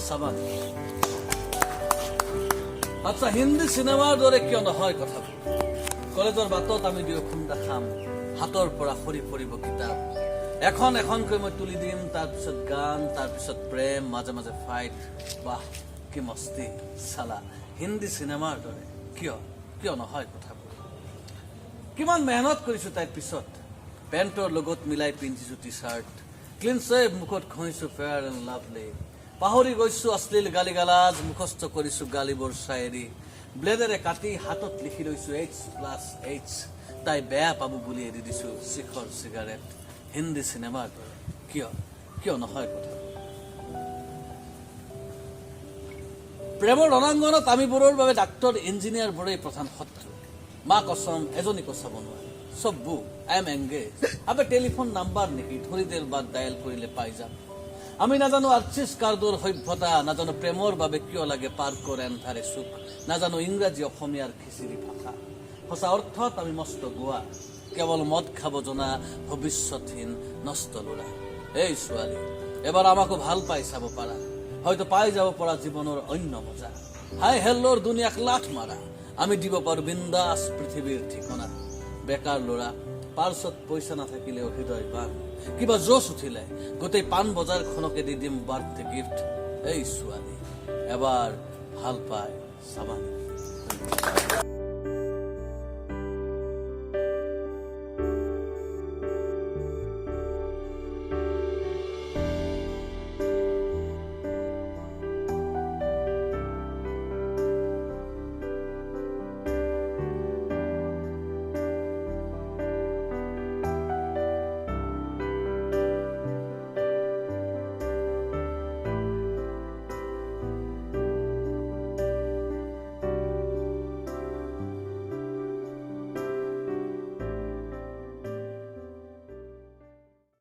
চাবানি। আচ্ছা, হিন্দী চিনেমাৰ দৰে কিয় নহয় কথাবোৰ? কলেজৰ বাটত আমি দুয়ো খুন্দা খাম, হাতৰ পৰা সৰি পৰিব কিতাপ, এখন এখনকৈ মই তুলি দিম, তাৰপিছত গান, তাৰপিছত প্ৰেম, মাজে মাজে ফাইট। বাহ, কি মস্তি চালা, হিন্দী চিনেমাৰ দৰে কিয় কিয় নহয় কথাবোৰ? কিমান মেহনত কৰিছো তাইৰ পিছত, পেণ্টৰ লগত মিলাই পিন্ধিছো টি চাৰ্ট, ক্লিন শ্বেভ মুখত ঘঁহিছো ফেয়াৰ এণ্ড লাভলি, পাহৰি গৈছো অশ্লীল গালি গালাজ, মুখস্থ কৰিছো গালিবোৰ শায়েৰী, ব্লেডেৰে কাটি হাতত লিখি লৈছো H+H, তাই বেয়া পাব বুলি এৰি দিছো শিখৰ চিগাৰেট। হিন্দী চিনেমাৰ দৰে কিয় কিয় নহয় কথা? প্ৰেমৰ ৰণাংগনত আমিবোৰৰ বাবে ডাক্তৰ ইঞ্জিনিয়াৰবোৰেই প্ৰধান শত্ৰু। মা কচম এজনীকো চাব নোৱাৰে, চব্বু আই এম এংগেজ, আবে টেলিফোন নাম্বাৰ নেকি, ধৰি দেৰ বাদ ডায়েল কৰিলে পাই যাম। আমি নাজানো আৰ্চিছ কাৰ্ডৰ সভ্যতা, নাজানো প্ৰেমৰ বাবে কিয় লাগে পাৰ্কৰ এন্ধাৰে সুখ, নাজানো ইংৰাজী অসমীয়াৰ খিচিৰি ভাষা। সঁচা অৰ্থত আমি মস্ত গোৱা, কেৱল মদ খাব জনা ভৱিষ্যতহীন নষ্ট ল'ৰা। এই ছোৱালী, এবাৰ আমাকো ভাল পাই চাব পাৰা, হয়তো পাই যাব পৰা জীৱনৰ অন্য মজা। হাই হেল্লোৰ দুনিয়াক লাঠ মাৰা, আমি দিব পাৰো বিন্দাস পৃথিৱীৰ ঠিকনা। বেকাৰ ল'ৰা, পাৰ্চত পইচা নাথাকিলেও হৃদয় বান, কিবা জোচ উঠিলে গোটেই পাণ বজাৰখনকে দি দিম বাৰ্থডে গিফ্ট। এই ছোৱালী, এবাৰ ভাল পাই চাবানি।